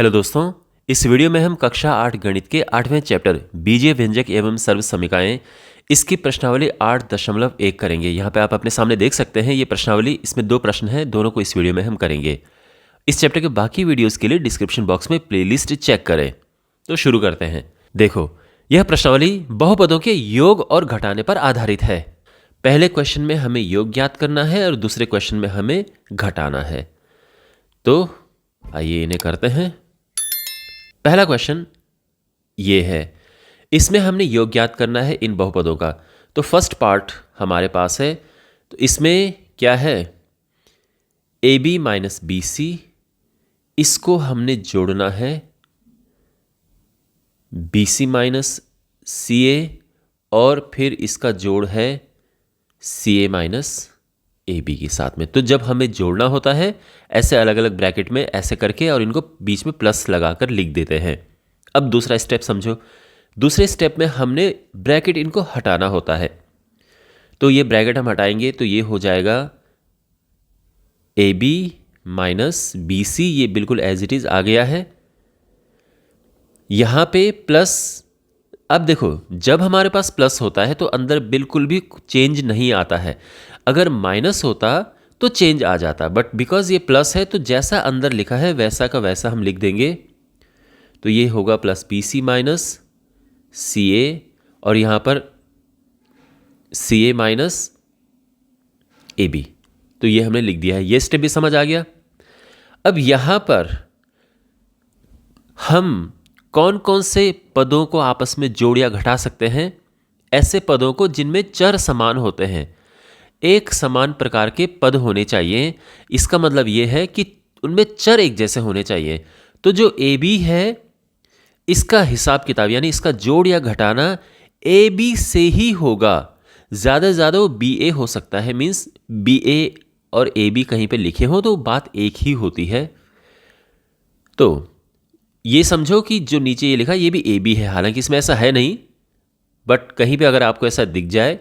Hello दोस्तों, इस video में हम कक्षा 8 गणित के 8वें चैप्टर बीजीय व्यंजक एवं सर्व समीकरणें इसकी प्रश्नावली 8.1 करेंगे। यहाँ पे आप अपने सामने देख सकते हैं ये प्रश्नावली। इसमें 2 प्रश्न हैं, दोनों को इस वीडियो में हम करेंगे। इस चैप्टर के बाकी वीडियोस के लिए डिस्क्रिप्शन बॉक्स में प्लेलिस्ट चेक करें। तो शुरू करते हैं। देखो, यह प्रश्नावली बहुपदों के योग और घटाने पर आधारित है। पहले क्वेश्चन में हमें योग ज्ञात करना है और दूसरे क्वेश्चन में हमें घटाना है। तो आइए इन्हें करते हैं। पहला क्वेश्चन ये है, इसमें हमने योग ज्ञात करना है इन बहुपदों का। तो फर्स्ट पार्ट हमारे पास है। तो इसमें क्या है, A B minus B C, इसको हमने जोड़ना है बी सी माइनस सी ए, और फिर इसका जोड़ है सी ए माइनस ए बी के साथ में। तो जब हमें जोड़ना होता है ऐसे अलग अलग ब्रैकेट में ऐसे करके, और इनको बीच में प्लस लगाकर लिख देते हैं। अब दूसरा स्टेप समझो। दूसरे स्टेप में हमने ब्रैकेट इनको हटाना होता है। तो ये ब्रैकेट हम हटाएंगे तो ये हो जाएगा A B minus B C, ये बिल्कुल एज इट इज आ गया है। यहां पे प्लस, अब देखो जब हमारे पास प्लस होता है तो अंदर बिल्कुल भी चेंज नहीं आता है। अगर माइनस होता तो चेंज आ जाता, बट बिकॉज ये प्लस है तो जैसा अंदर लिखा है वैसा का वैसा हम लिख देंगे। तो ये होगा प्लस बी सी माइनस सी ए, और यहां पर सी ए माइनस ए बी। तो ये हमने लिख दिया है। ये स्टेप भी समझ आ गया। अब यहां पर हम कौन कौन से पदों को आपस में जोड़ या घटा सकते हैं? ऐसे पदों को जिनमें चर समान होते हैं। एक समान प्रकार के पद होने चाहिए। इसका मतलब यह है कि उनमें चर एक जैसे होने चाहिए। तो जो ए बी है, इसका हिसाब किताब यानी इसका जोड़ या घटाना ए बी से ही होगा। ज़्यादा से ज़्यादा वो बी ए हो सकता है, मीन्स बी ए और ए बी कहीं पे लिखे हो तो बात एक ही होती है। तो ये समझो कि जो नीचे ये लिखा ये भी ए बी है, हालांकि इसमें ऐसा है नहीं, बट कहीं पे अगर आपको ऐसा दिख जाए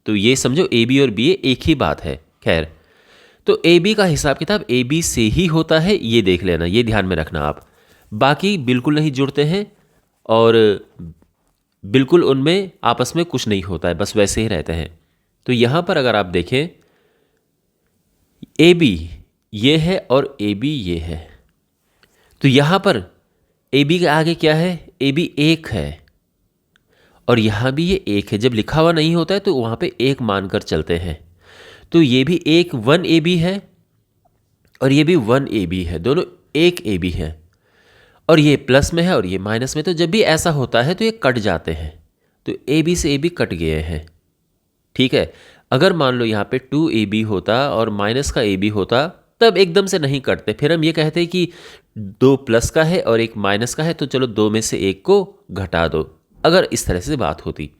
तो ये समझो ए बी और बी ए एक ही बात है। खैर, तो ए बी का हिसाब किताब ए बी से ही होता है, ये देख लेना, ये ध्यान में रखना आप। बाकी बिल्कुल नहीं जुड़ते हैं और बिल्कुल उनमें आपस में कुछ नहीं होता है, बस वैसे ही रहते हैं। तो यहां पर अगर आप देखें, ए बी ये है और ए बी ये है। तो यहां पर ए बी के आगे क्या है? ए बी एक है, और यहां भी ये एक है। जब लिखा हुआ नहीं होता है तो वहां पे एक मानकर चलते हैं। तो ये भी एक 1 ए बी है और ये भी 1 ए बी है, दोनों एक ए बी है। और ये प्लस में है और ये माइनस में। तो जब भी ऐसा होता है तो ये कट जाते हैं। तो ए बी से ए बी कट गए हैं, ठीक है। अगर मान लो यहाँ पे 2 ए बी होता और माइनस का ए बी होता, तब एकदम से नहीं कटते। फिर हम ये कहते हैं कि 2 प्लस का है और 1 माइनस का है, तो चलो 2 में से 1 को घटा दो, अगर इस तरह से बात होती।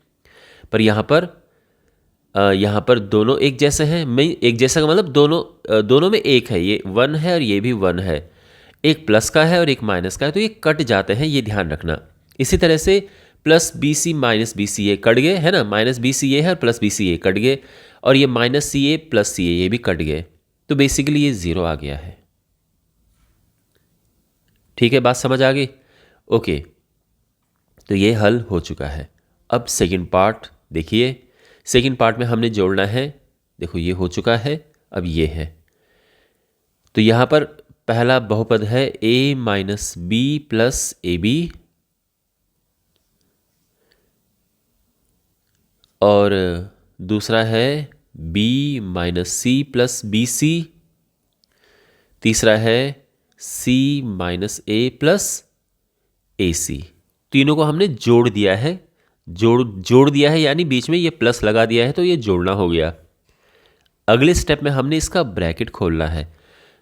पर यहाँ पर दोनों एक जैसे हैं। मैं एक जैसा का मतलब दोनों में एक है। ये 1 है और ये भी 1 है। एक प्लस का है और एक माइनस का है, तो ये कट जाते हैं, ये ध्यान रखना। इसी तरह से plus B C minus B C A cut गए, है ना। माइनस बी सी ए है और plus B C A cut गए, और ये माइनस सी ए प्लस सी ए ये भी कट गए। तो बेसिकली ये 0 आ गया है। ठीक है, बात समझ आ गई? ओके, तो ये हल हो चुका है। अब सेकंड पार्ट देखिए। सेकंड पार्ट में हमने जोड़ना है। देखो ये हो चुका है, अब ये है। तो यहां पर पहला बहुपद है a minus B plus A B, और दूसरा है b minus C plus B C, तीसरा है c minus A plus A C. तीनों को हमने जोड़ दिया है। जोड़ दिया है यानी बीच में ये प्लस लगा दिया है, तो ये जोड़ना हो गया। अगले स्टेप में हमने इसका ब्रैकेट खोलना है।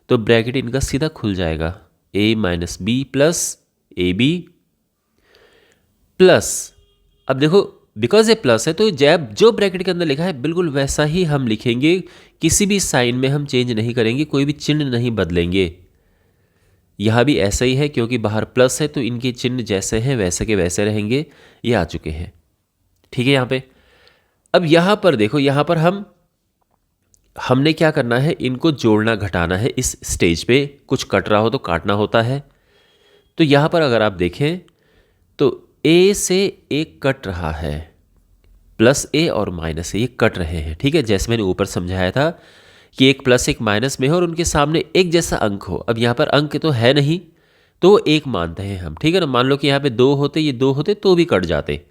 तो ब्रैकेट इनका सीधा खुल जाएगा, a minus B plus A B plus, अब देखो बिकॉज ये प्लस है तो जब जो ब्रैकेट के अंदर लिखा है बिल्कुल वैसा ही हम लिखेंगे। किसी भी साइन में हम चेंज नहीं करेंगे, कोई भी चिन्ह नहीं बदलेंगे। यहां भी ऐसा ही है, क्योंकि बाहर प्लस है तो इनके चिन्ह जैसे हैं वैसे के वैसे रहेंगे। ये आ चुके हैं, ठीक है। यहां पे अब यहां पर देखो, यहां पर हमने क्या करना है, इनको जोड़ना घटाना है। इस स्टेज पे कुछ कट रहा हो तो काटना होता है। तो यहाँ पर अगर आप देखें तो ए से एक कट रहा है, प्लस ए और माइनस ए ये कट रहे हैं, ठीक है। जैसे मैंने ऊपर समझाया था कि एक प्लस एक माइनस में हो और उनके सामने एक जैसा अंक हो। अब यहाँ पर अंक तो है नहीं, तो एक मानते हैं हम, ठीक है ना। मान लो कि यहाँ पे दो होते, ये दो होते तो भी कट जाते।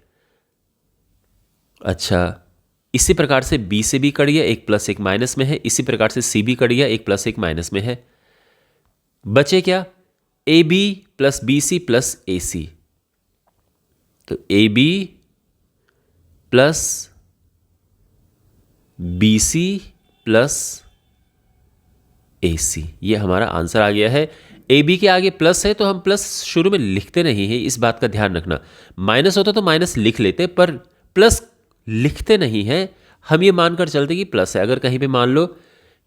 अच्छा, इसी प्रकार से बी से भी कट गया, एक प्लस एक माइनस में है। इसी प्रकार से सी भी कट गया, एक प्लस एक माइनस में है। बचे क्या? A B plus B C plus A C. तो A B plus B C plus A C, ये हमारा आंसर आ गया है। ए बी के आगे प्लस है तो हम प्लस शुरू में लिखते नहीं है, इस बात का ध्यान रखना। माइनस होता तो माइनस लिख लेते, पर प्लस लिखते नहीं है। हम ये मानकर चलते कि प्लस है। अगर कहीं पे मान लो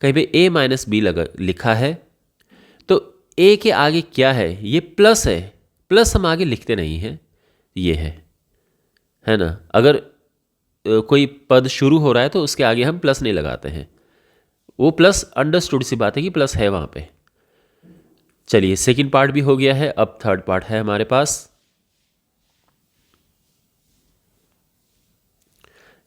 कहीं पे ए माइनस बी लिखा है तो ए के आगे क्या है? ये प्लस है। प्लस हम आगे लिखते नहीं हैं, ये है ना। अगर कोई पद शुरू हो रहा है तो उसके आगे हम प्लस नहीं लगाते हैं। वो प्लस अंडरस्टूड सी बात है कि प्लस है वहां पे। चलिए, सेकंड पार्ट भी हो गया है, अब थर्ड पार्ट है हमारे पास।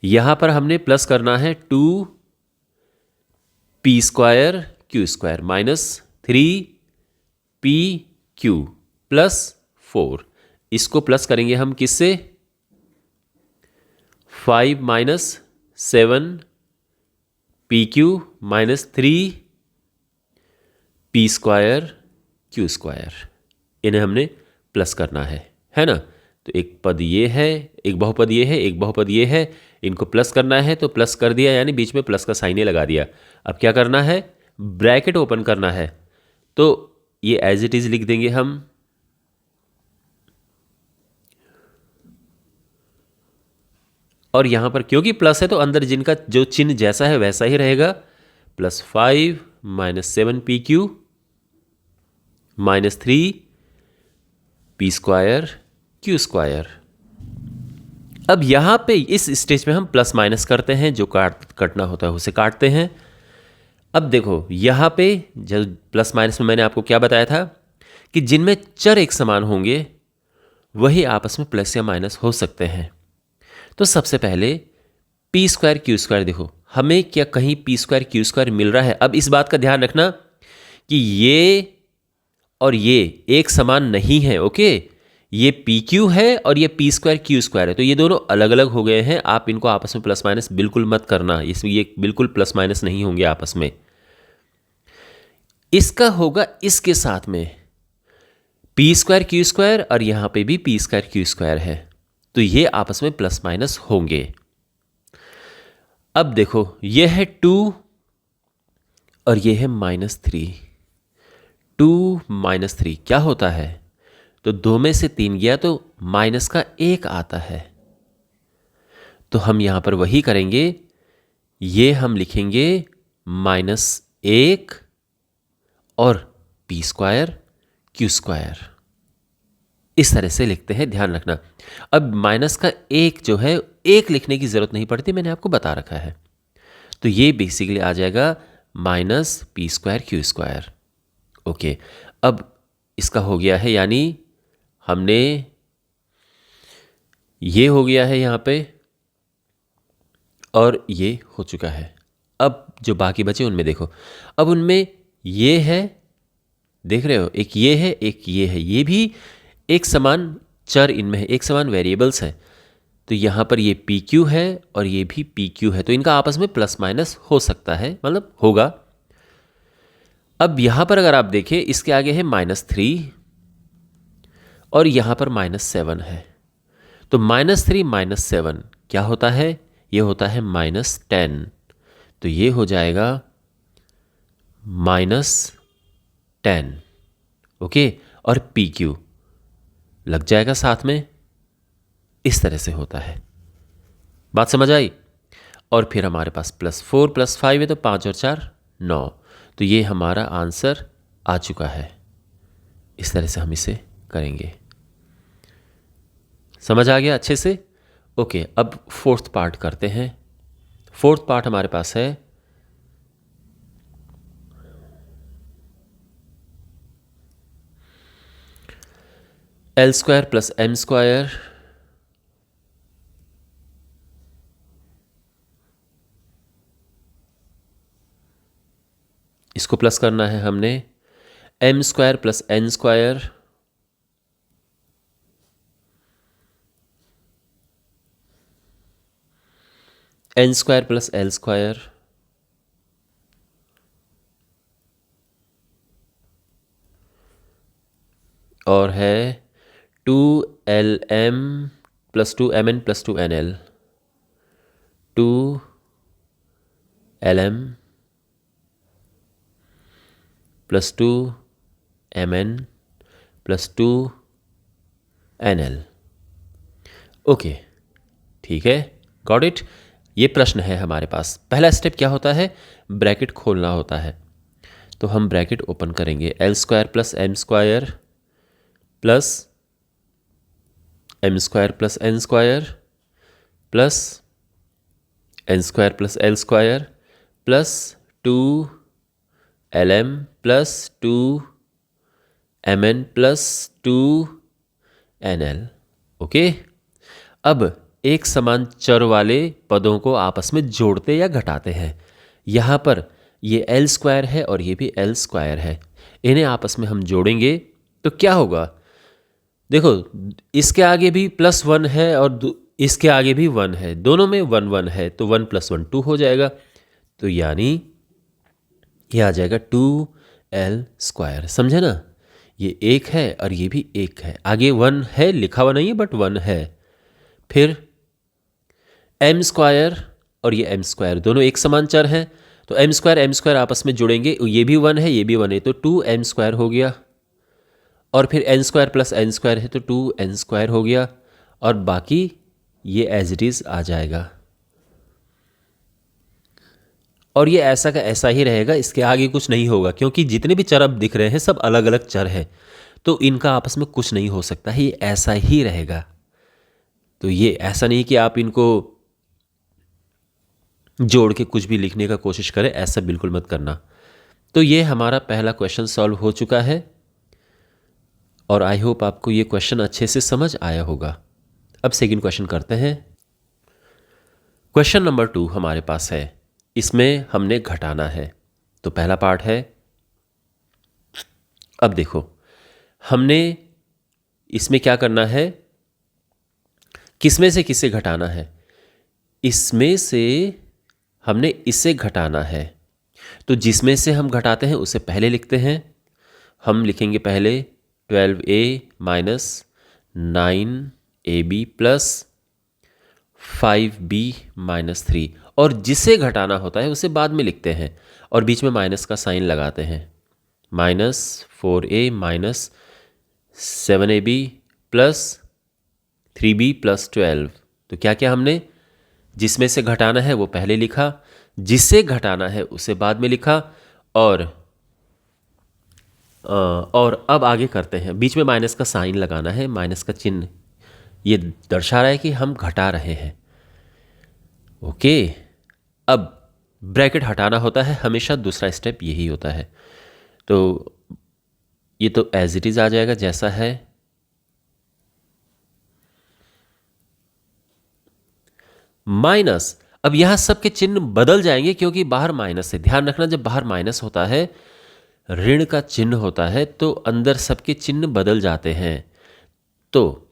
यहां पर हमने प्लस करना है 2p² q² minus 3pq plus 4। इसको प्लस करेंगे हम किससे? 5 minus 7pq minus 3p² q²। इन्हें हमने प्लस करना है ना। तो एक पद ये है, एक बहुपद ये है, एक बहुपद ये है। इनको प्लस करना है तो प्लस कर दिया, यानी बीच में प्लस का साइन ही लगा दिया। अब क्या करना है? ब्रैकेट ओपन करना है। तो ये एज इट इज लिख देंगे हम। और यहां पर क्योंकि प्लस है तो अंदर जिनका जो चिन्ह जैसा है वैसा ही रहेगा। Plus 5 minus 7pq minus 3p² q²। अब यहां पे इस स्टेज में हम प्लस माइनस करते हैं, जो कटना होता है उसे काटते हैं। अब देखो यहां पे जब प्लस माइनस में मैंने आपको क्या बताया था कि जिनमें चर एक समान होंगे वही आपस में प्लस या माइनस हो सकते हैं। तो सबसे पहले p² q² देखो, हमें क्या कहीं p² q² मिल रहा है? अब इस बात का ध्यान रखना कि ये और ये एक समान नहीं है, ओके। ये pq है और ये p² q² है, तो ये दोनों अलग अलग हो गए हैं। आप इनको आपस में प्लस माइनस बिल्कुल मत करना, इसमें ये बिल्कुल प्लस माइनस नहीं होंगे आपस में। इसका होगा इसके साथ में p² q² और यहां पे भी p² q² है, तो ये आपस में प्लस माइनस होंगे। अब देखो ये है 2 और ये है -3। 2 - 3 क्या होता है? तो 2 में से 3 गया तो माइनस का 1 आता है। तो हम यहां पर वही करेंगे, ये हम लिखेंगे -1 और p² q²। इस तरह से लिखते हैं, ध्यान रखना। अब माइनस का 1 जो है, 1 लिखने की जरूरत नहीं पड़ती, मैंने आपको बता रखा है। तो ये बेसिकली आ जाएगा -p² q²। ओके, अब इसका हो गया है, यानी हमने ये हो गया है यहां पे और ये हो चुका है। अब जो बाकी बचे उनमें देखो, अब उनमें ये है, देख रहे हो, एक ये है एक ये है, ये भी एक समान चर इनमें है, एक समान वेरिएबल्स है। तो यहां पर ये pq है और ये भी pq है, तो इनका आपस में प्लस माइनस हो सकता है, मतलब होगा। अब यहां पर अगर आप देखें, इसके आगे है -3 और यहां पर -7 है। तो -3 - 7 क्या होता है? ये होता है -10। तो ये हो जाएगा -10, ओके। और pq लग जाएगा साथ में, इस तरह से होता है। बात समझ आई? और फिर हमारे पास +4 + 5 है, तो 5 और 4 9। तो ये हमारा आंसर आ चुका है। इस तरह से हम इसे करेंगे। समझ आ गया अच्छे से? ओके, अब फोर्थ पार्ट करते हैं। फोर्थ पार्ट हमारे पास है L square plus M square इसको प्लस करना है हमने, M square plus N square N square plus L square और है 2LM plus 2MN plus 2NL 2LM plus 2MN plus 2NL। Okay, ठीक है, गॉट इट। ये प्रश्न है हमारे पास। पहला स्टेप क्या होता है, ब्रैकेट खोलना होता है। तो हम ब्रैकेट ओपन करेंगे, L square plus M square plus M square plus N square plus N square plus L square plus 2LM plus 2MN plus 2NL। Okay, अब एक समान चर वाले पदों को आपस में जोड़ते या घटाते हैं। यहाँ पर ये एल स्क्वायर है और ये भी एल स्क्वायर है, इन्हें आपस में हम जोड़ेंगे तो क्या होगा, देखो इसके आगे भी +1 है और इसके आगे भी 1 है, दोनों में 1 1 है, तो 1 + 1 2 हो जाएगा। तो यानी ये आ जाएगा 2L स्क्वायर। समझे ना, ये 1 है और ये भी 1 है, आगे 1 है, लिखा हुआ नहीं है बट 1 है। फिर एम स्क्वायर और ये एम स्क्वायर दोनों एक समान चर हैं, तो एम स्क्वायर आपस में जुड़ेंगे, ये भी 1 है ये भी 1 है, तो 2M स्क्वायर हो गया। और फिर N square plus N square है तो 2N स्क्वायर हो गया, और बाकी ये एज इट इज़ आ जाएगा। और ये ऐसा का ऐसा ही रहेगा, इसके आगे कुछ नहीं होगा, क्योंकि जितने भी चर अब दिख रहे हैं सब अलग अलग चर हैं, तो इनका आपस में कुछ नहीं हो सकता है, ये ऐसा ही रहेगा। तो ये ऐसा नहीं कि आप इनको जोड़ के कुछ भी लिखने का कोशिश करें, ऐसा बिल्कुल मत करना। तो ये हमारा पहला क्वेश्चन सॉल्व हो चुका है और आई होप आपको ये क्वेश्चन अच्छे से समझ आया होगा। अब सेकंड क्वेश्चन करते हैं। क्वेश्चन नंबर 2 हमारे पास है, इसमें हमने घटाना है। तो पहला पार्ट है, अब देखो हमने इसमें क्या करना है, किसमें से किसे घटाना है, इसमें से हमने इसे घटाना है। तो जिसमें से हम घटाते हैं उसे पहले लिखते हैं। हम लिखेंगे पहले 12A minus 9AB plus 5B minus 3, और जिसे घटाना होता है उसे बाद में लिखते हैं और बीच में माइनस का साइन लगाते हैं। Minus 4A minus 7AB plus 3B plus 12। तो क्या क्या हमने जिसमें से घटाना है वो पहले लिखा, जिसे घटाना है उसे बाद में लिखा, और अब आगे करते हैं। बीच में माइनस का साइन लगाना है, माइनस का चिन्ह ये दर्शा रहा है कि हम घटा रहे हैं। ओके, अब ब्रैकेट हटाना होता है, हमेशा दूसरा स्टेप यही होता है। तो ये तो एज इट इज़ आ जाएगा जैसा है। माइनस, अब यहां सबके चिन्ह बदल जाएंगे क्योंकि बाहर माइनस है। ध्यान रखना, जब बाहर माइनस होता है, ऋण का चिन्ह होता है, तो अंदर सबके चिन्ह बदल जाते हैं। तो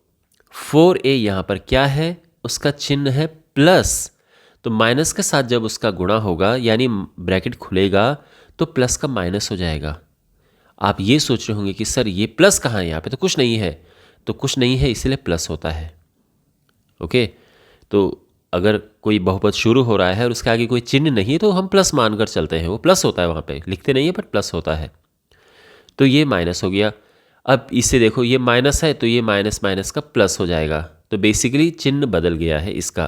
4A यहां पर क्या है, उसका चिन्ह है प्लस, तो माइनस के साथ जब उसका गुणा होगा यानी ब्रैकेट खुलेगा तो प्लस का माइनस हो जाएगा। आप ये सोच रहे होंगे कि सर ये प्लस कहाँ है, यहाँ पे तो कुछ नहीं है। तो कुछ नहीं है इसलिए प्लस होता है। ओके, तो अगर कोई बहुपद शुरू हो रहा है और उसके आगे कोई चिन्ह नहीं है तो हम प्लस मानकर चलते हैं, वो प्लस होता है, वहाँ पे लिखते नहीं है पर प्लस होता है। तो ये माइनस हो गया। अब इससे देखो ये माइनस है तो ये माइनस माइनस का प्लस हो जाएगा, तो बेसिकली चिन्ह बदल गया है इसका।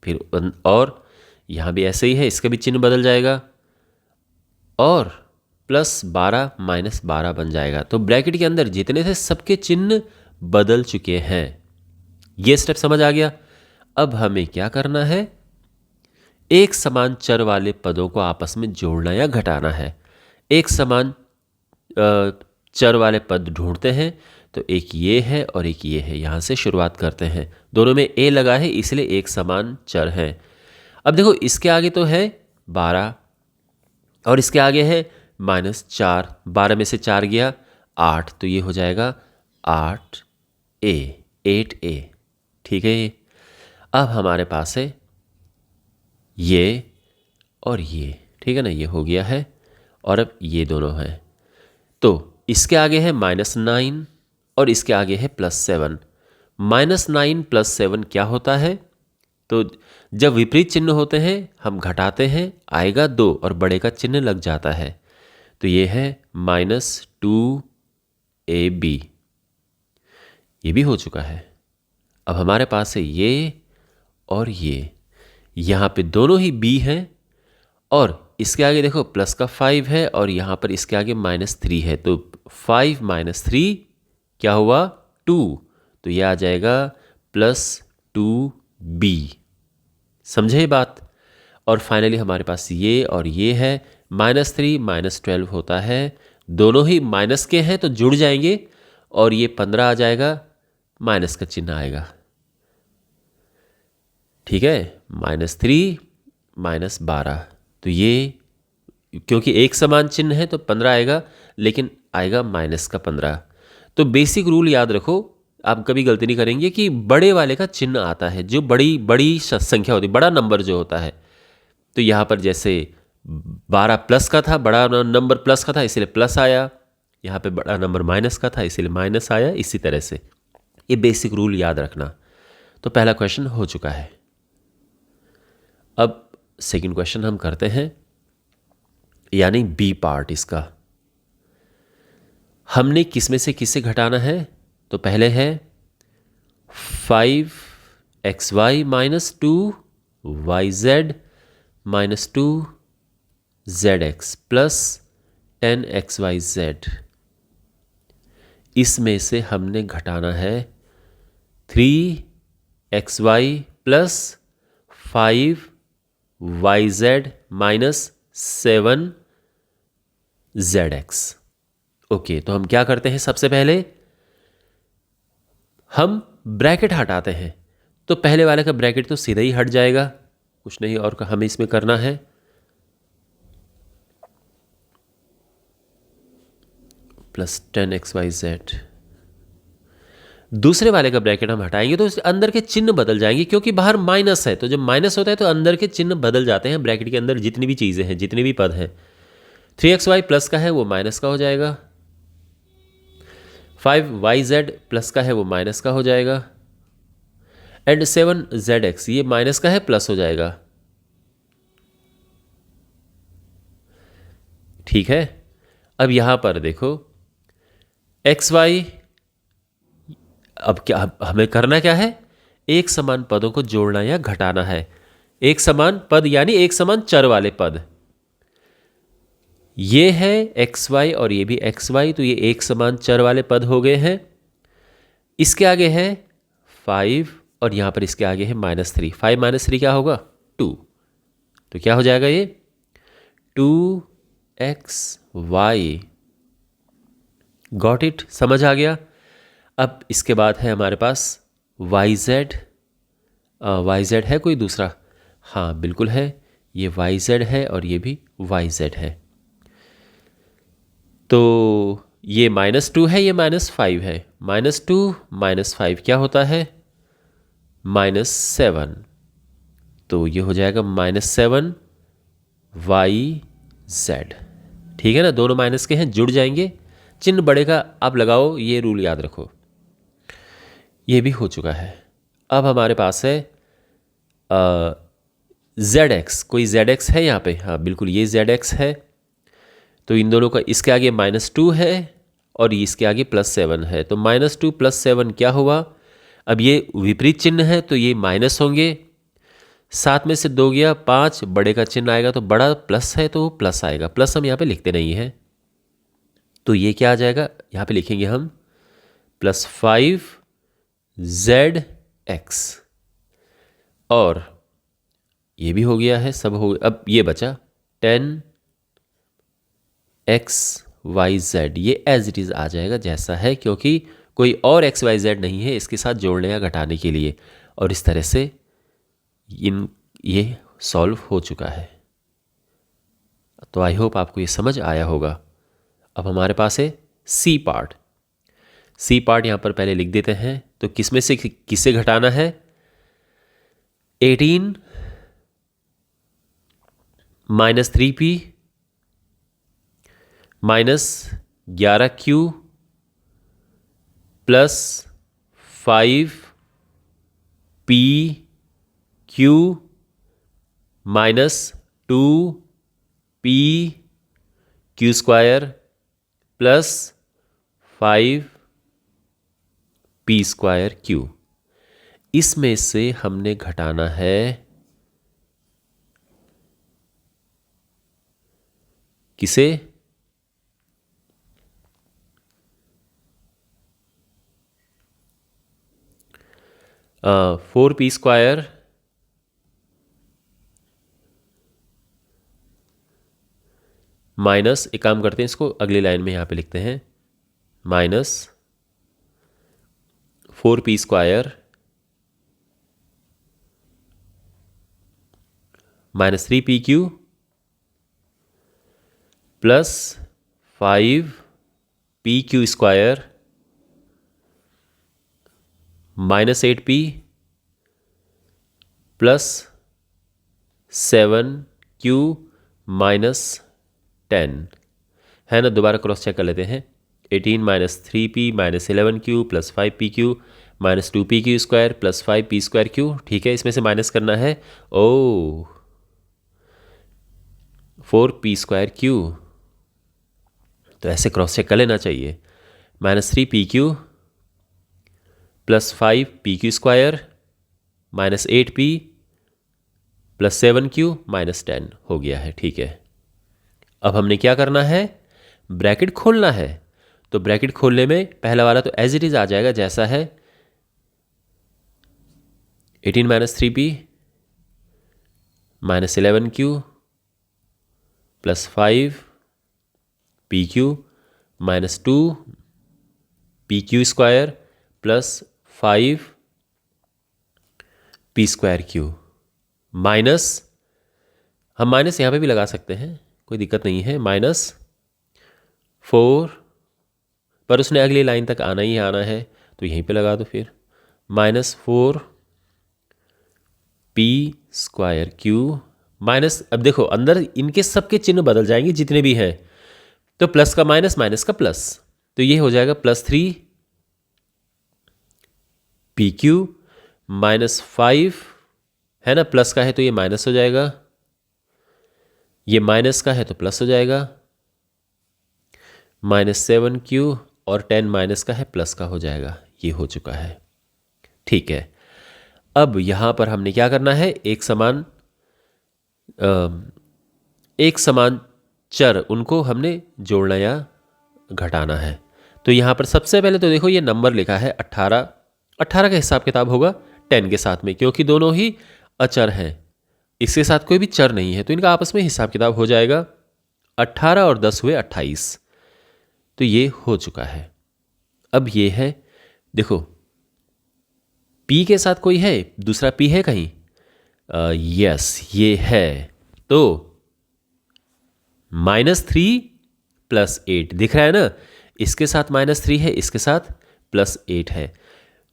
फिर और यहाँ भी ऐसे ही है, इसका भी चिन्ह बदल जाएगा और +12 -12 बन जाएगा। तो ब्रैकेट के अंदर जितने थे सबके चिन्ह बदल चुके हैं। ये स्टेप समझ आ गया। अब हमें क्या करना है, एक समान चर वाले पदों को आपस में जोड़ना या घटाना है। एक समान चर वाले पद ढूंढते हैं तो एक ये है और एक ये है, यहाँ से शुरुआत करते हैं। दोनों में a लगा है इसलिए एक समान चर है। अब देखो इसके आगे तो है 12 और इसके आगे है -4, 12 में से 4 गया 8, तो ये हो जाएगा 8a, 8a। ठीक है। ये अब हमारे पास है ये और ये, ठीक है ना, ये हो गया है और अब ये दोनों हैं। तो इसके आगे है -9 और इसके आगे है +7। -9 + 7 क्या होता है? तो जब विपरीत चिन्ह होते हैं हम घटाते हैं, आएगा 2 और बड़े का चिन्ह लग जाता है। तो ये है -2ab, ये भी हो चुका है। अब हमारे पास है ये और ये, यहाँ पे दोनों ही b हैं और इसके आगे देखो प्लस का 5 है और यहाँ पर इसके आगे -3 है, तो 5 - 3 क्या हुआ? 2, तो ये आ जाएगा +2b। समझे ये बात? और फाइनली हमारे पास ये और ये है, -3 -12 होता है, दोनों ही माइनस के हैं तो जुड़ जाएंगे और ये 15 आ जाएगा, माइनस का चिन्ह आएगा। ठीक है, -3 -12, तो ये क्योंकि एक समान चिन्ह है तो 15 आएगा, लेकिन आएगा -15। तो बेसिक रूल याद रखो, आप कभी गलती नहीं करेंगे कि बड़े वाले का चिन्ह आता है, जो बड़ी बड़ी संख्या होती है, बड़ा नंबर जो होता है। तो यहाँ पर जैसे 12 प्लस का था, बड़ा नंबर प्लस का था इसलिए प्लस आया, यहाँ पे बड़ा नंबर माइनस का था इसलिए माइनस आया। इसी तरह से ये बेसिक रूल याद रखना। तो पहला क्वेश्चन हो चुका है। अब सेकंड क्वेश्चन हम करते हैं, यानी बी पार्ट इसका। हमने किस में से किसे घटाना है? तो पहले है 5xy - 2yz - 2zx plus 10xyz। इसमें से हमने घटाना है 3xy plus 5yz - 7zx। Okay, तो हम क्या करते हैं? सबसे पहले हम ब्रैकेट हटाते हैं। तो पहले वाले का ब्रैकेट तो सीधा ही हट जाएगा, कुछ नहीं और हमें इसमें करना है। Plus 10xyz। दूसरे वाले का ब्रैकेट हम हटाएंगे तो अंदर के चिन्ह बदल जाएंगे, क्योंकि बाहर माइनस है, तो जब माइनस होता है तो अंदर के चिन्ह बदल जाते हैं। ब्रैकेट के अंदर जितनी भी चीज़ें हैं, जितने भी पद हैं, 3xy प्लस का है वो माइनस का हो जाएगा, 5yz प्लस का है वो माइनस का हो जाएगा, एंड 7zx ये माइनस का है प्लस हो जाएगा। ठीक है। अब यहां पर देखो xy, अब क्या हमें करना क्या है? एक समान पदों को जोड़ना या घटाना है। एक समान पद यानी एक समान चर वाले पद, ये है xy और ये भी xy, तो ये एक समान चर वाले पद हो गए हैं। इसके आगे है 5 और यहां पर इसके आगे है -3। 5 - 3 क्या होगा? 2। तो क्या हो जाएगा ये? 2xy। Got it? समझ आ गया? अब इसके बाद है हमारे पास yz। yz है कोई दूसरा? हाँ बिल्कुल है, ये yz है और ये भी yz है। तो ये -2 है, ये -5 है। -2 - 5 क्या होता है? -7। तो ये हो जाएगा -7yz। ठीक है ना, दोनों माइनस के हैं, जुड़ जाएंगे। चिन्ह बड़े का आप लगाओ, ये रूल याद रखो। ये भी हो चुका है। अब हमारे पास है zx। कोई zx है यहाँ पे? हाँ बिल्कुल, ये zx है। तो इन दोनों का, इसके आगे -2 है और इसके आगे +7 है, तो -2 + 7 क्या हुआ? अब ये विपरीत चिन्ह है तो ये माइनस होंगे। 7 में से 2 गया 5, बड़े का चिन्ह आएगा तो बड़ा प्लस है तो प्लस आएगा। प्लस हम यहाँ पे लिखते नहीं हैं, तो ये क्या आ जाएगा? यहाँ पे लिखेंगे हम +5zx। और ये भी हो गया है, सब हो गया। अब ये बचा 10xyz, ये एज इट इज़ आ जाएगा जैसा है, क्योंकि कोई और एक्स वाई जेड नहीं है इसके साथ जोड़ने या घटाने के लिए। और इस तरह से ये सॉल्व हो चुका है। तो आई होप आपको ये समझ आया होगा। अब हमारे पास है सी पार्ट। सी पार्ट यहाँ पर पहले लिख देते हैं। तो किसमें से किसे घटाना है? 18 minus 3p minus 11q plus 5pq minus 2pq square plus 5p square q। इसमें से हमने घटाना है किसे? 4p स्क्वायर माइनस, एक काम करते हैं इसको अगली लाइन में यहाँ पे लिखते हैं, minus 4p square minus 3pq plus 5pq square minus 8p plus 7q minus 10 है ना। दोबारा क्रॉस चेक कर लेते हैं। 18 minus 3p minus 11q plus 5pq minus 2pq square plus 5p square q। ठीक है, इसमें से माइनस करना है 4p स्क्वायर q। तो ऐसे क्रॉस चेक कर लेना चाहिए। Minus 3pq plus 5pq square minus 8p plus 7q minus 10 हो गया है। ठीक है, अब हमने क्या करना है? ब्रैकेट खोलना है। तो ब्रैकेट खोलने में पहला वाला तो एज इट इज आ जाएगा जैसा है, 18 minus 3p minus 11q plus 5pq minus 2pq square plus 5p square q minus, हम माइनस यहाँ पे भी लगा सकते हैं, कोई दिक्कत नहीं है, माइनस 4, पर उसने अगली लाइन तक आना ही आना है तो यहीं पे लगा दो फिर, minus 4p square q minus, अब देखो अंदर इनके सबके चिन्ह बदल जाएंगे जितने भी हैं, तो प्लस का माइनस माइनस का प्लस, तो ये हो जाएगा प्लस 3pq माइनस 5 है ना, प्लस का है तो ये माइनस हो जाएगा, ये माइनस का है तो प्लस हो जाएगा, माइनस 7q और 10 माइनस का है प्लस का हो जाएगा। ये हो चुका है। ठीक है, अब यहां पर हमने क्या करना है? एक समान चर उनको हमने जोड़ना या घटाना है। तो यहां पर सबसे पहले तो देखो ये नंबर लिखा है 18, 18 का हिसाब किताब होगा 10 के साथ में, क्योंकि दोनों ही अचर हैं, इसके साथ कोई भी चर नहीं है, तो इनका आपस में हिसाब किताब हो जाएगा। 18 और 10 हुए 28, तो ये हो चुका है। अब ये है, देखो p के साथ कोई है, दूसरा p है कहीं? यस, ये है। तो -3 प्लस 8 दिख रहा है ना, इसके साथ -3 है, इसके साथ +8 है।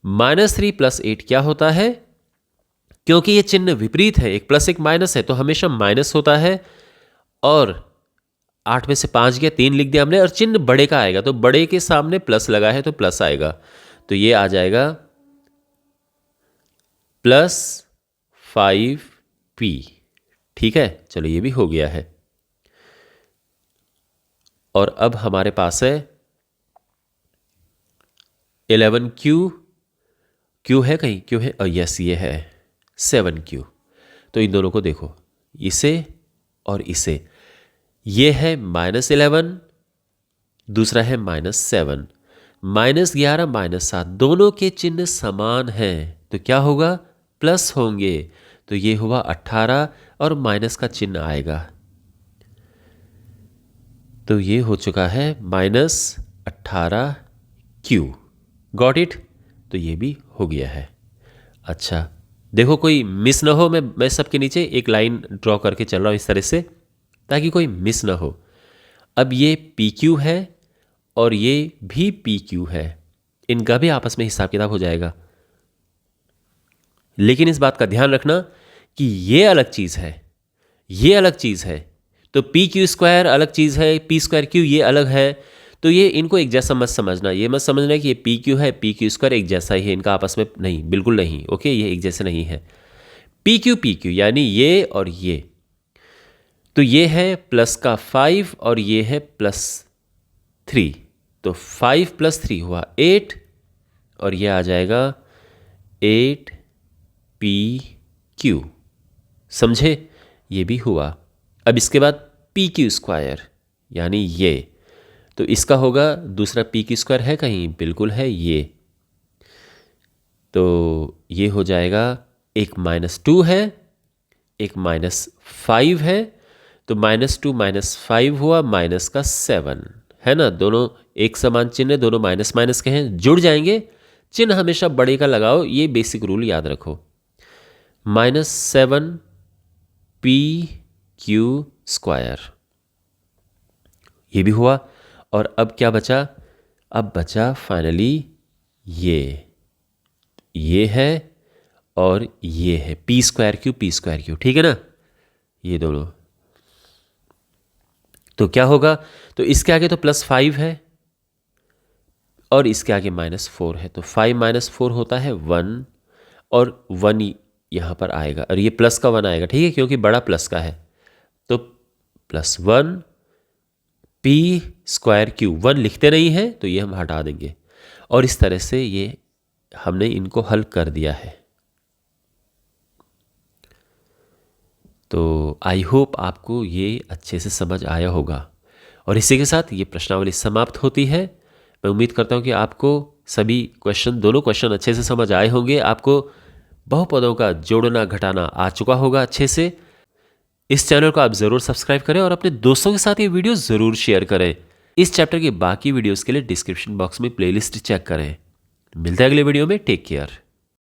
-3 प्लस 8 क्या होता है? क्योंकि ये चिन्ह विपरीत है, एक प्लस एक माइनस है, तो हमेशा माइनस होता है। और 8 में से 5 गया, 3 लिख दिया हमने, और चिन्ह बड़े का आएगा, तो बड़े के सामने प्लस लगा है तो प्लस आएगा, तो ये आ जाएगा +5p। ठीक है, चलो ये भी हो गया है। और अब हमारे पास है 11q, q है कहीं? q है, यस ये है 7q। तो इन दोनों को देखो, इसे और इसे, ये है -11, दूसरा है -7, -11 -7, दोनों के चिन्ह समान हैं, तो क्या होगा? प्लस होंगे। तो ये हुआ 18 और माइनस का चिन्ह आएगा, तो ये हो चुका है -18q। Got it? तो ये भी हो गया है। अच्छा देखो कोई मिस ना हो, मैं सबके नीचे एक लाइन ड्रॉ करके चल रहा हूँ इस तरह से ताकि कोई मिस ना हो। अब ये पी क्यू है और ये भी पी क्यू है, इनका भी आपस में हिसाब किताब हो जाएगा। लेकिन इस बात का ध्यान रखना कि ये अलग चीज़ है, ये अलग चीज़ है। तो पी क्यू स्क्वायर अलग चीज़ है, पी स्क्वायर क्यू ये अलग है। तो ये इनको एक जैसा मत समझना, ये मत समझना कि ये पी क्यू है पी क्यू स्क्वायर एक जैसा ही है, इनका आपस में नहीं, बिल्कुल नहीं। ओके, ये एक जैसे नहीं है। पी क्यू यानी ये और ये, तो ये है प्लस का 5 और ये है +3, तो 5 + 3 हुआ 8 और ये आ जाएगा 8 पी क्यू। समझे? ये भी हुआ। अब इसके बाद पी क्यू स्क्वायर यानी ये, तो इसका होगा दूसरा पी क्यू स्क्वायर है कहीं? बिल्कुल है ये। तो ये हो जाएगा, एक -2 है एक -5 है, तो -2 -5 हुआ -7 है ना। दोनों एक समान चिन्ह है, दोनों माइनस माइनस के हैं, जुड़ जाएंगे। चिन्ह हमेशा बड़े का लगाओ, ये बेसिक रूल याद रखो। -7 पी क्यू स्क्वायर, ये भी हुआ। और अब क्या बचा? अब बचा फाइनली ये है और ये है पी स्क्वायर क्यू, ठीक है ना, ये दोनों। तो क्या होगा? तो इसके आगे तो +5 है और इसके आगे -4 है, तो 5 - 4 होता है 1 और 1 यहाँ पर आएगा और ये प्लस का 1 आएगा, ठीक है, क्योंकि बड़ा प्लस का है। तो +1 पी स्क्वायर क्यू, 1 लिखते नहीं है तो ये हम हटा देंगे और इस तरह से ये हमने इनको हल कर दिया है। तो आई होप आपको ये अच्छे से समझ आया होगा और इसी के साथ ये प्रश्नावली समाप्त होती है। मैं उम्मीद करता हूँ कि आपको सभी क्वेश्चन, दोनों क्वेश्चन अच्छे से समझ आए होंगे। आपको बहुपदों का जोड़ना घटाना आ चुका होगा अच्छे से। इस चैनल को आप ज़रूर सब्सक्राइब करें और अपने दोस्तों के साथ ये वीडियो ज़रूर शेयर करें। इस चैप्टर के बाकी वीडियोस के लिए डिस्क्रिप्शन बॉक्स में प्लेलिस्ट चेक करें। मिलते हैं अगले वीडियो में। Take care.